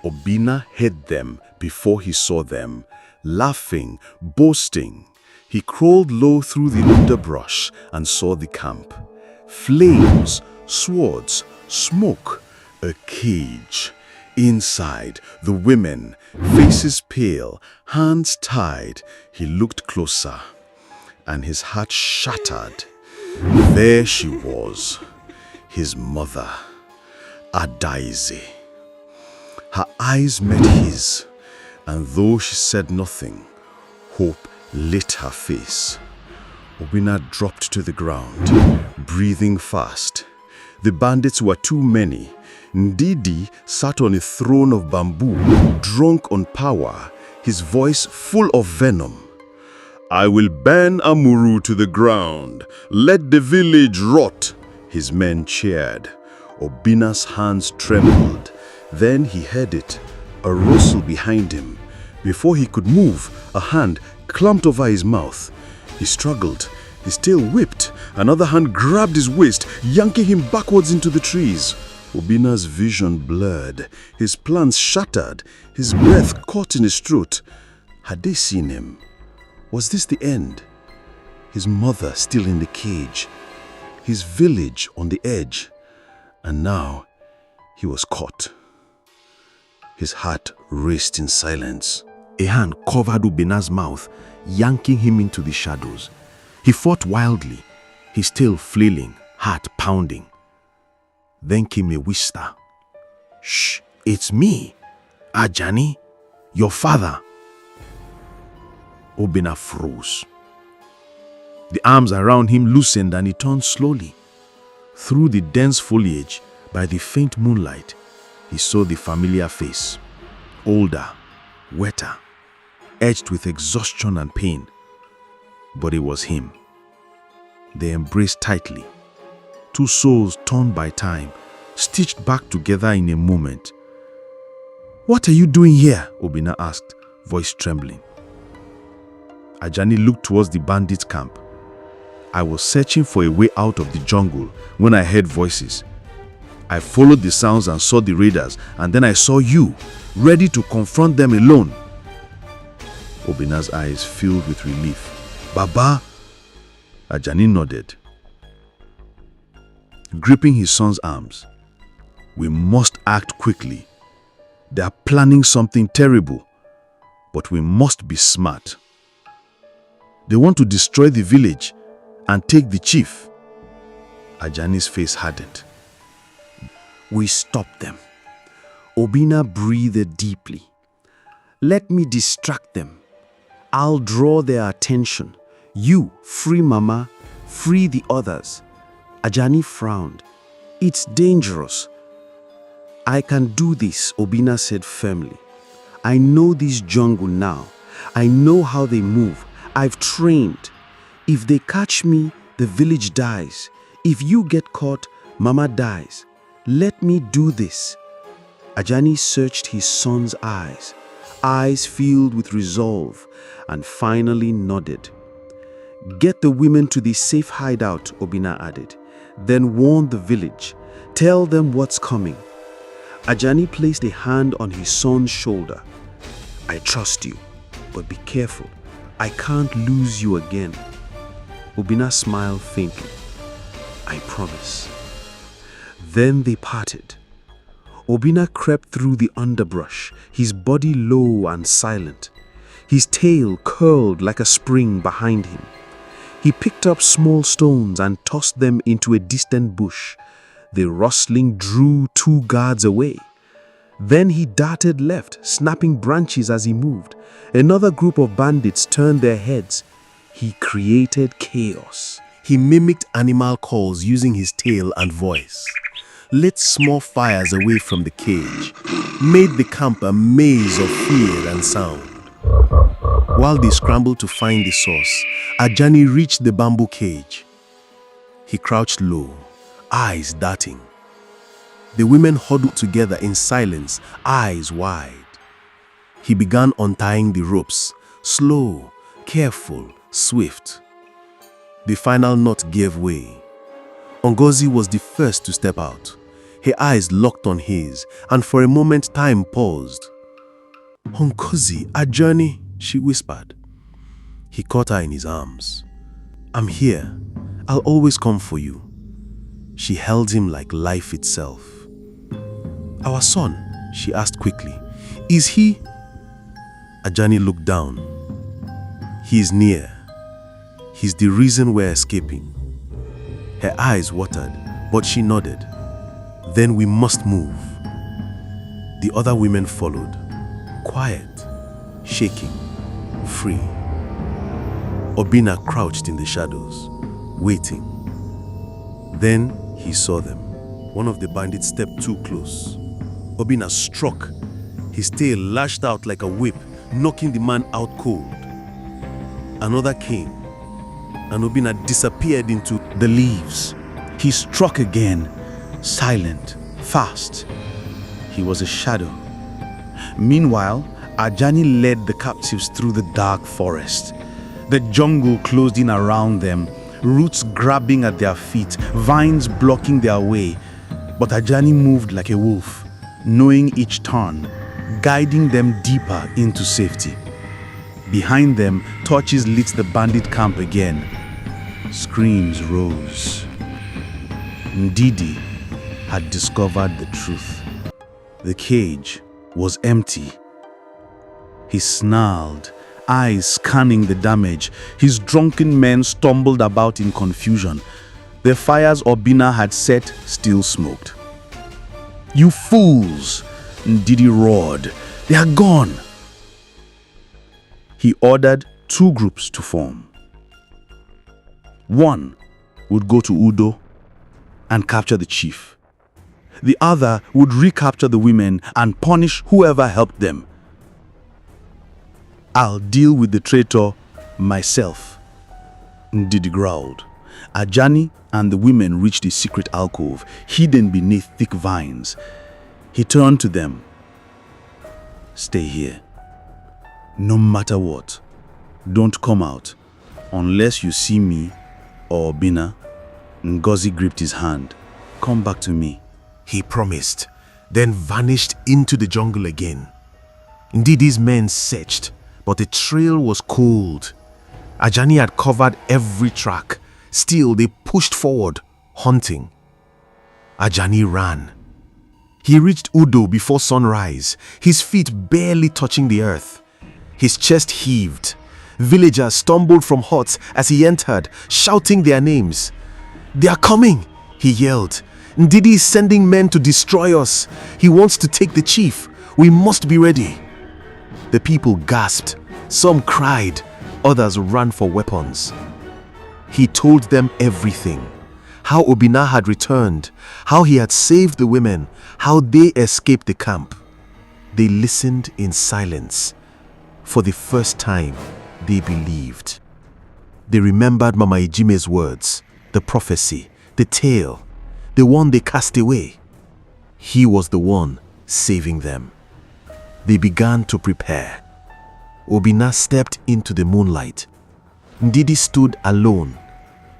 Obinna hid them before he saw them, laughing, boasting. He crawled low through the underbrush and saw the camp. Flames, swords, smoke, a cage. Inside, the women, faces pale, hands tied. He looked closer, and his heart shattered. There she was, his mother, Adaize. Her eyes met his, and though she said nothing, hope lit her face. Obinna dropped to the ground, breathing fast. The bandits were too many. Ndidi sat on a throne of bamboo, drunk on power, his voice full of venom. "I will burn Amuru to the ground. Let the village rot." His men cheered. Obinna's hands trembled. Then he heard it, a rustle behind him. Before he could move, a hand clamped over his mouth. He struggled. His tail whipped. Another hand grabbed his waist, yanking him backwards into the trees. Obinna's vision blurred. His plans shattered. His breath caught in his throat. Had they seen him? Was this the end? His mother still in the cage. His village on the edge. And now he was caught. His heart raced in silence. A hand covered Obinna's mouth, yanking him into the shadows. He fought wildly, his tail flailing, heart pounding. Then came a whisper. "Shh, it's me, Ajani, your father." Obinna froze. The arms around him loosened and he turned slowly. Through the dense foliage, by the faint moonlight, he saw the familiar face. Older, wetter, edged with exhaustion and pain. But it was him. They embraced tightly. Two souls torn by time, stitched back together in a moment. "What are you doing here?" Obinna asked, voice trembling. Ajani looked towards the bandit camp. "I was searching for a way out of the jungle when I heard voices. I followed the sounds and saw the raiders, and then I saw you, ready to confront them alone." Obinna's eyes filled with relief. "Baba?" Ajani nodded, gripping his son's arms. "We must act quickly. They are planning something terrible, but we must be smart. They want to destroy the village and take the chief." Ajani's face hardened. "We stop them." Obinna breathed deeply. "Let me distract them. I'll draw their attention. You, free Mama, free the others." Ajani frowned. "It's dangerous." "I can do this," Obinna said firmly. "I know this jungle now. I know how they move. I've trained. If they catch me, the village dies. If you get caught, Mama dies. Let me do this." Ajani searched his son's eyes filled with resolve, and finally nodded. "Get the women to the safe hideout," Obinna added. "Then warn the village. Tell them what's coming." Ajani placed a hand on his son's shoulder. "I trust you, but be careful. I can't lose you again." Obinna smiled faintly. "I promise." Then they parted. Obinna crept through the underbrush, his body low and silent. His tail curled like a spring behind him. He picked up small stones and tossed them into a distant bush. The rustling drew two guards away. Then he darted left, snapping branches as he moved. Another group of bandits turned their heads. He created chaos. He mimicked animal calls using his tail and voice, lit small fires away from the cage, made the camp a maze of fear and sound. While they scrambled to find the source, Ajani reached the bamboo cage. He crouched low, eyes darting. The women huddled together in silence, eyes wide. He began untying the ropes, slow, careful, swift. The final knot gave way. Ngozi was the first to step out. Her eyes locked on his, and for a moment time paused. "Honkozi, Ajani," she whispered. He caught her in his arms. "I'm here. I'll always come for you." She held him like life itself. "Our son," she asked quickly, "is he?" Ajani looked down. "He is near. He's the reason we're escaping." Her eyes watered, but she nodded. "Then we must move." The other women followed, quiet, shaking, free. Obinna crouched in the shadows, waiting. Then he saw them. One of the bandits stepped too close. Obinna struck. His tail lashed out like a whip, knocking the man out cold. Another came, and Obinna disappeared into the leaves. He struck again, silent, fast. He was a shadow. Meanwhile, Ajani led the captives through the dark forest. The jungle closed in around them, roots grabbing at their feet, vines blocking their way. But Ajani moved like a wolf, knowing each turn, guiding them deeper into safety. Behind them, torches lit the bandit camp again. Screams rose. Ndidi had discovered the truth. The cage was empty. He snarled, eyes scanning the damage. His drunken men stumbled about in confusion. The fires Obinna had set still smoked. "You fools!" Ndidi roared. "They are gone!" He ordered 2 groups to form. One would go to Udo and capture the chief. The other would recapture the women and punish whoever helped them. "I'll deal with the traitor myself," Ndidi growled. Ajani and the women reached a secret alcove, hidden beneath thick vines. He turned to them. "Stay here. No matter what, don't come out unless you see me or Obinna." Ngozi gripped his hand. "Come back to me," he promised, then vanished into the jungle again. Ndidi's men searched, but the trail was cold. Ajani had covered every track. Still, they pushed forward, hunting. Ajani ran. He reached Udo before sunrise, his feet barely touching the earth. His chest heaved. Villagers stumbled from huts as he entered, shouting their names. "They are coming!" he yelled. "Ndidi is sending men to destroy us. He wants to take the chief. We must be ready." The people gasped. Some cried. Others ran for weapons. He told them everything. How Obinna had returned, how he had saved the women, how they escaped the camp. They listened in silence. For the first time, they believed. They remembered Mama Ejime's words, the prophecy, the tale, the one they cast away. He was the one saving them. They began to prepare. Obinna stepped into the moonlight. Ndidi stood alone.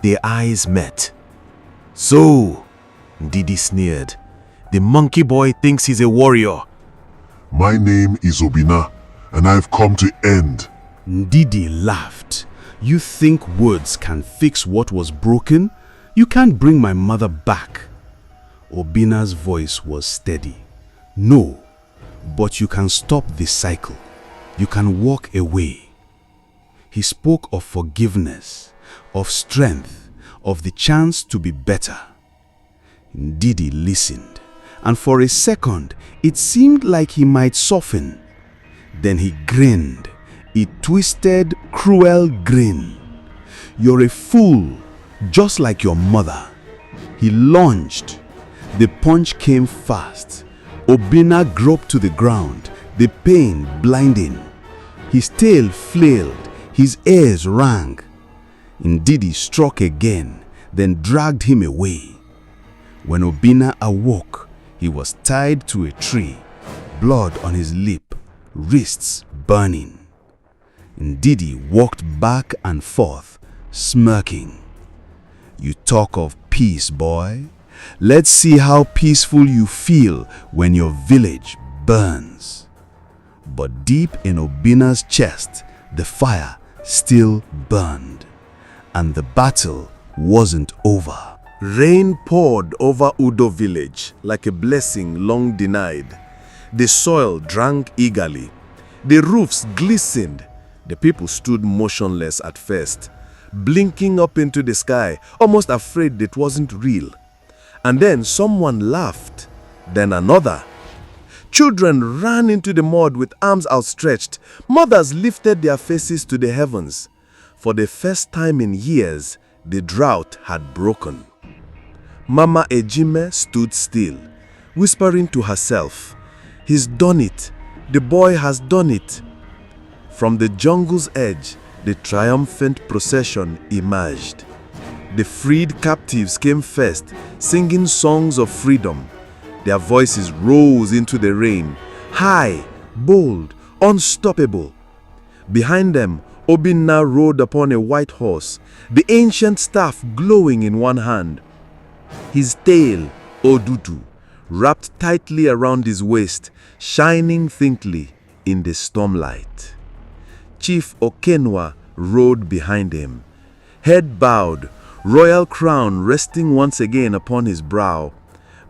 Their eyes met. "So," Ndidi sneered, "the monkey boy thinks he's a warrior." "My name is Obinna, and I've come to end." Ndidi laughed. "You think words can fix what was broken? You can't bring my mother back." Obinna's voice was steady. "No, but you can stop this cycle. You can walk away." He spoke of forgiveness, of strength, of the chance to be better. Ndidi listened, and for a second it seemed like he might soften. Then he grinned, a twisted, cruel grin. "You're a fool, just like your mother." He lunged. The punch came fast. Obinna groped to the ground, the pain blinding. His tail flailed, his ears rang. Ndidi struck again, then dragged him away. When Obinna awoke, he was tied to a tree, blood on his lip, wrists burning. Ndidi walked back and forth, smirking. "You talk of peace, boy. Let's see how peaceful you feel when your village burns." But deep in Obinna's chest, the fire still burned, and the battle wasn't over. Rain poured over Udo village like a blessing long denied. The soil drank eagerly. The roofs glistened. The people stood motionless at first, blinking up into the sky, almost afraid it wasn't real. And then someone laughed, then another. Children ran into the mud with arms outstretched. Mothers lifted their faces to the heavens. For the first time in years, the drought had broken. Mama Ejime stood still, whispering to herself, "He's done it. The boy has done it." From the jungle's edge, the triumphant procession emerged. The freed captives came first, singing songs of freedom. Their voices rose into the rain, high, bold, unstoppable. Behind them, Obinna rode upon a white horse, the ancient staff glowing in one hand. His tail, Odudu, wrapped tightly around his waist, shining faintly in the stormlight. Chief Okenwa rode behind him, head bowed, royal crown resting once again upon his brow.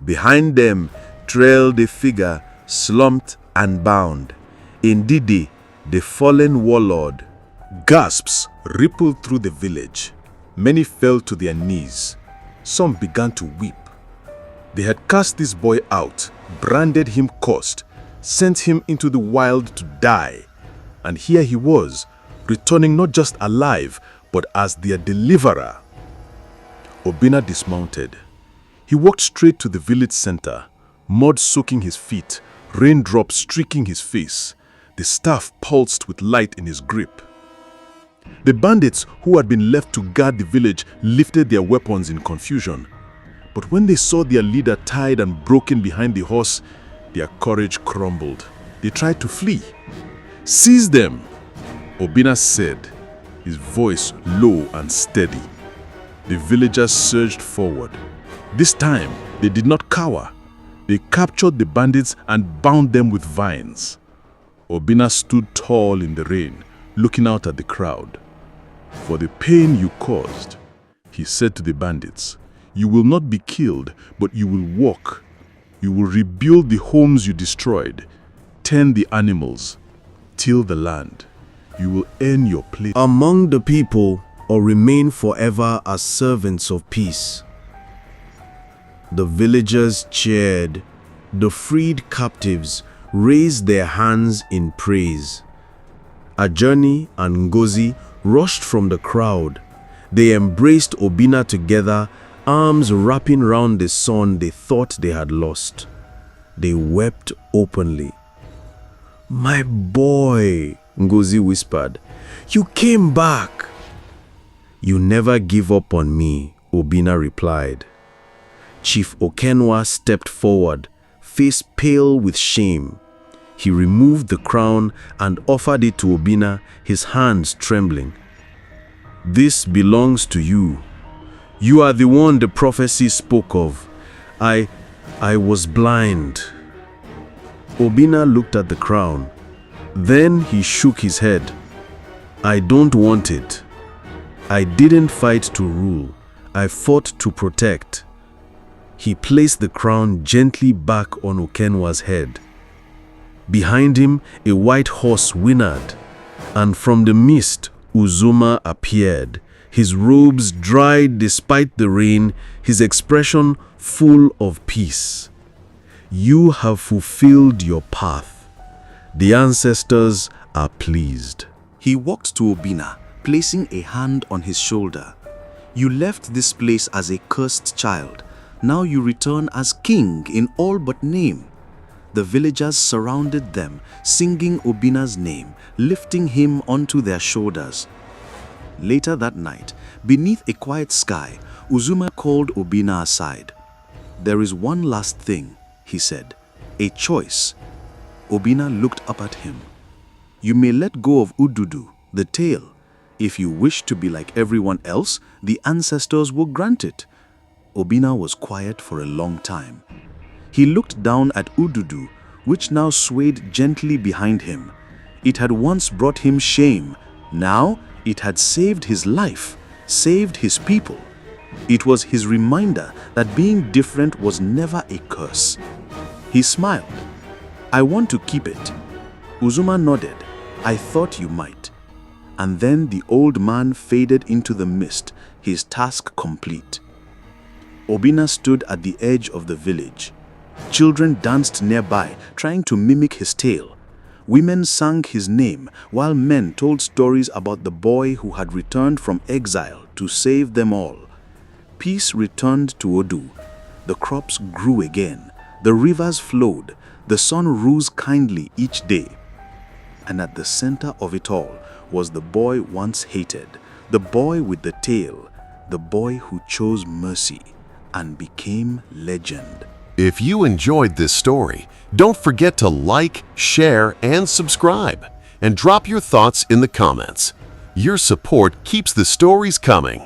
Behind them trailed a figure slumped and bound, Ndidi, the fallen warlord. Gasps rippled through the village. Many fell to their knees. Some began to weep. They had cast this boy out, branded him cursed, sent him into the wild to die. And here he was, returning not just alive, but as their deliverer. Obinna dismounted. He walked straight to the village center, mud soaking his feet, raindrops streaking his face. The staff pulsed with light in his grip. The bandits who had been left to guard the village lifted their weapons in confusion. But when they saw their leader tied and broken behind the horse, their courage crumbled. They tried to flee. "Seize them," Obinna said, his voice low and steady. The villagers surged forward. This time, they did not cower. They captured the bandits and bound them with vines. Obinna stood tall in the rain, looking out at the crowd. "For the pain you caused," he said to the bandits, "you will not be killed, but you will walk. You will rebuild the homes you destroyed, tend the animals, till the land. You will earn your place among the people or remain forever as servants of peace." The villagers cheered. The freed captives raised their hands in praise. Ajani and Ngozi rushed from the crowd. They embraced Obinna together, arms wrapping round the son they thought they had lost. They wept openly. "My boy," Ngozi whispered, "you came back." "You never give up on me," Obinna replied. Chief Okenwa stepped forward, face pale with shame. He removed the crown and offered it to Obinna, his hands trembling. "This belongs to you. You are the one the prophecy spoke of. I was blind." Obinna looked at the crown. Then he shook his head. "I don't want it. I didn't fight to rule. I fought to protect." He placed the crown gently back on Okenwa's head. Behind him, a white horse whinnied, and from the mist, Uzuma appeared, his robes dried despite the rain, his expression full of peace. "You have fulfilled your path. The ancestors are pleased." He walked to Obinna, placing a hand on his shoulder. "You left this place as a cursed child. Now you return as king in all but name." The villagers surrounded them, singing Obinna's name, lifting him onto their shoulders. Later that night, beneath a quiet sky, Uzuma called Obinna aside. "There is one last thing," he said, "a choice." Obinna looked up at him. "You may let go of Ududu, the tail. If you wish to be like everyone else, the ancestors will grant it." Obinna was quiet for a long time. He looked down at Ududu, which now swayed gently behind him. It had once brought him shame. Now it had saved his life, saved his people. It was his reminder that being different was never a curse. He smiled. "I want to keep it." Uzuma nodded. "I thought you might." And then the old man faded into the mist, his task complete. Obinna stood at the edge of the village. Children danced nearby, trying to mimic his tale. Women sang his name, while men told stories about the boy who had returned from exile to save them all. Peace returned to Odu. The crops grew again. The rivers flowed. The sun rose kindly each day. And at the center of it all was the boy once hated, the boy with the tale, the boy who chose mercy and became legend. If you enjoyed this story, don't forget to like, share, and subscribe, and drop your thoughts in the comments. Your support keeps the stories coming.